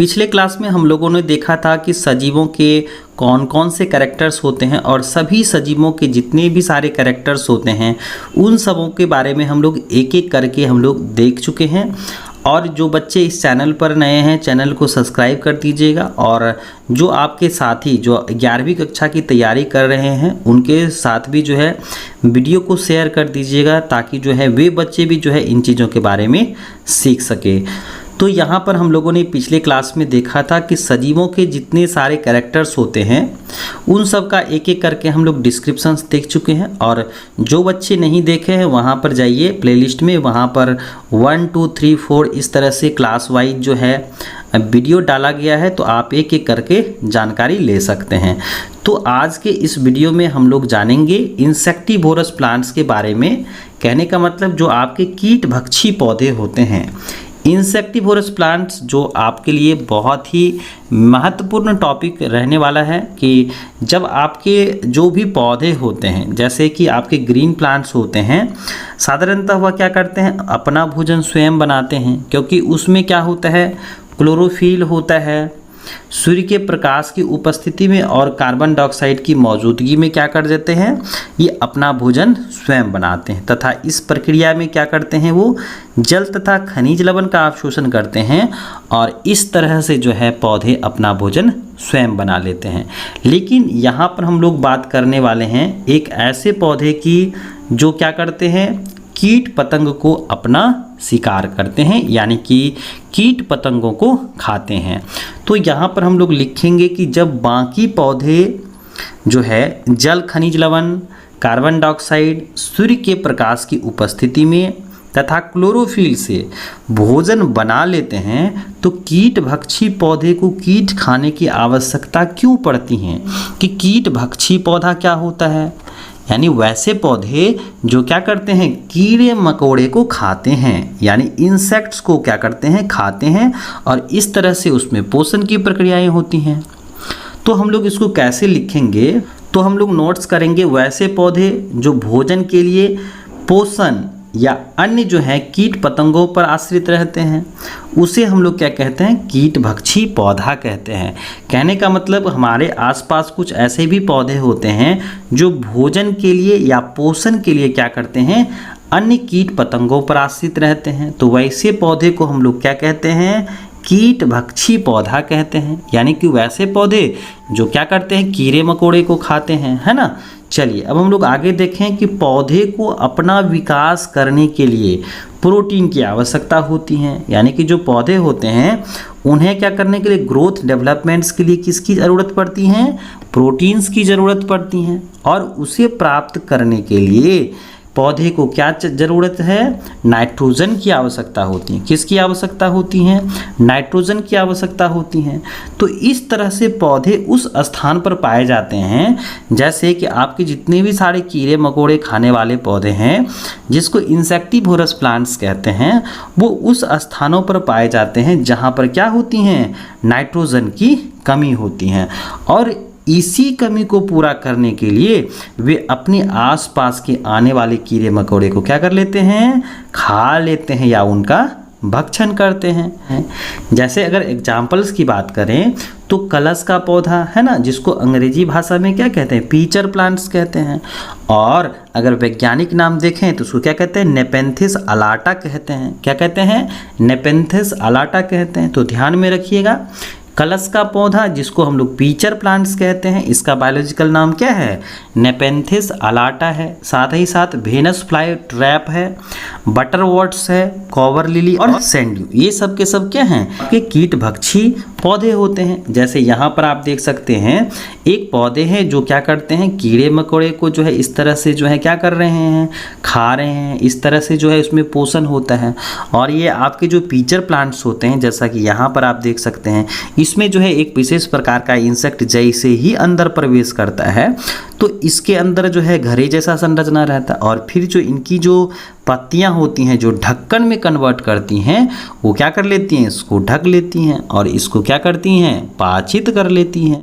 पिछले क्लास में हम लोगों ने देखा था कि सजीवों के कौन कौन से कैरेक्टर्स होते हैं और सभी सजीवों के जितने भी सारे कैरेक्टर्स होते हैं उन सबों के बारे में हम लोग एक एक करके हम लोग देख चुके हैं। और जो बच्चे इस चैनल पर नए हैं चैनल को सब्सक्राइब कर दीजिएगा, और जो आपके साथी जो 11वीं कक्षा की तैयारी कर रहे हैं उनके साथ भी जो है वीडियो को शेयर कर दीजिएगा, ताकि जो है वे बच्चे भी जो है इन चीज़ों के बारे में सीख सके। तो यहाँ पर हम लोगों ने पिछले क्लास में देखा था कि सजीवों के जितने सारे कैरेक्टर्स होते हैं उन सब का एक एक करके हम लोग डिस्क्रिप्शंस देख चुके हैं। और जो बच्चे नहीं देखे हैं वहाँ पर जाइए प्लेलिस्ट में, वहाँ पर 1 2 3 4 इस तरह से क्लास वाइज जो है वीडियो डाला गया है, तो आप एक एक करके जानकारी ले सकते हैं। तो आज के इस वीडियो में हम लोग जानेंगे इंसेक्टिवोरस प्लांट्स के बारे में। कहने का मतलब जो आपके कीट भक्षी पौधे होते हैं, इंसेक्टिवोरस प्लांट्स, जो आपके लिए बहुत ही महत्वपूर्ण टॉपिक रहने वाला है कि जब आपके जो भी पौधे होते हैं, जैसे कि आपके ग्रीन प्लांट्स होते हैं, साधारणतः वह क्या करते हैं, अपना भोजन स्वयं बनाते हैं, क्योंकि उसमें क्या होता है, क्लोरोफिल होता है। सूर्य के प्रकाश की उपस्थिति में और कार्बन डाइऑक्साइड की मौजूदगी में क्या कर देते हैं, ये अपना भोजन स्वयं बनाते हैं, तथा इस प्रक्रिया में क्या करते हैं, वो जल तथा खनिज लवण का अवशोषण करते हैं, और इस तरह से जो है पौधे अपना भोजन स्वयं बना लेते हैं। लेकिन यहाँ पर हम लोग बात करने वाले हैं एक ऐसे पौधे की जो क्या करते हैं, कीट पतंग को अपना शिकार करते हैं, यानी कि कीट पतंगों को खाते हैं। तो यहाँ पर हम लोग लिखेंगे कि जब बाकी पौधे जो है जल खनिज लवण, कार्बन डाइऑक्साइड, सूर्य के प्रकाश की उपस्थिति में तथा क्लोरोफिल से भोजन बना लेते हैं, तो कीट भक्षी पौधे को कीट खाने की आवश्यकता क्यों पड़ती है। कि कीट भक्षी पौधा क्या होता है, यानी वैसे पौधे जो क्या करते हैं, कीड़े मकोड़े को खाते हैं, यानी इंसेक्ट्स को क्या करते हैं, खाते हैं, और इस तरह से उसमें पोषण की प्रक्रियाएं होती हैं। तो हम लोग इसको कैसे लिखेंगे, तो हम लोग नोट्स करेंगे वैसे पौधे जो भोजन के लिए पोषण या अन्य जो है कीट पतंगों पर आश्रित रहते हैं, उसे हम लोग क्या कहते हैं, कीट भक्षी पौधा कहते हैं। कहने का मतलब हमारे आसपास कुछ ऐसे भी पौधे होते हैं जो भोजन के लिए या पोषण के लिए क्या करते हैं, अन्य कीट पतंगों पर आश्रित रहते हैं। तो वैसे पौधे को हम लोग क्या कहते हैं, कीट भक्षी पौधा कहते हैं, यानी कि वैसे पौधे जो क्या करते हैं, कीड़े मकोड़े को खाते हैं, है ना। चलिए अब हम लोग आगे देखें कि पौधे को अपना विकास करने के लिए प्रोटीन की आवश्यकता होती है, यानी कि जो पौधे होते हैं उन्हें क्या करने के लिए, ग्रोथ डेवलपमेंट्स के लिए किसकी ज़रूरत पड़ती है, प्रोटीन्स की ज़रूरत पड़ती हैं। और उसे प्राप्त करने के लिए पौधे को क्या ज़रूरत है, नाइट्रोजन की आवश्यकता होती है। किसकी आवश्यकता होती है, नाइट्रोजन की आवश्यकता होती है। तो इस तरह से पौधे उस स्थान पर पाए जाते हैं, जैसे कि आपके जितने भी सारे कीड़े मकोड़े खाने वाले पौधे हैं जिसको इंसेक्टिवोरस प्लांट्स कहते हैं, वो उस स्थानों पर पाए जाते हैं जहाँ पर क्या होती हैं, नाइट्रोजन की कमी होती है। और इसी कमी को पूरा करने के लिए वे अपने आसपास के आने वाले कीड़े मकोड़े को क्या कर लेते हैं, खा लेते हैं या उनका भक्षण करते हैं। जैसे अगर एग्जाम्पल्स की बात करें तो कलश का पौधा है ना, जिसको अंग्रेजी भाषा में क्या कहते हैं, पीचर प्लांट्स कहते हैं। और अगर वैज्ञानिक नाम देखें तो उसको क्या कहते हैं, नेपेंथिस अलाटा कहते हैं। क्या कहते हैं, नेपेंथिस अलाटा कहते हैं। तो ध्यान में रखिएगा, कलश का पौधा जिसको हम लोग पीचर प्लांट्स कहते हैं, इसका बायोलॉजिकल नाम क्या है, नेपेंथिस अलाटा है। साथ ही साथ वेनस फ्लाई ट्रैप है, बटरवॉट्स है, कॉवर लिली और सैंड्यू, ये सब के सब क्या हैं, आपके कीट भक्षी पौधे होते हैं। जैसे यहाँ पर आप देख सकते हैं एक पौधे हैं जो क्या करते हैं, कीड़े मकोड़े को जो है इस तरह से जो है क्या कर रहे हैं, खा रहे हैं। इस तरह से जो है उसमें पोषण होता है। और ये आपके जो पीचर प्लांट्स होते हैं, जैसा कि यहाँ पर आप देख सकते हैं, इसमें जो है एक विशेष प्रकार का इंसेक्ट जैसे ही अंदर प्रवेश करता है तो इसके अंदर जो है घड़े जैसा संरचना रहता है, और फिर जो इनकी जो पत्तियां होती हैं जो ढक्कन में कन्वर्ट करती हैं, वो क्या कर लेती हैं, इसको ढक लेती हैं और इसको क्या करती हैं, पाचित कर लेती हैं।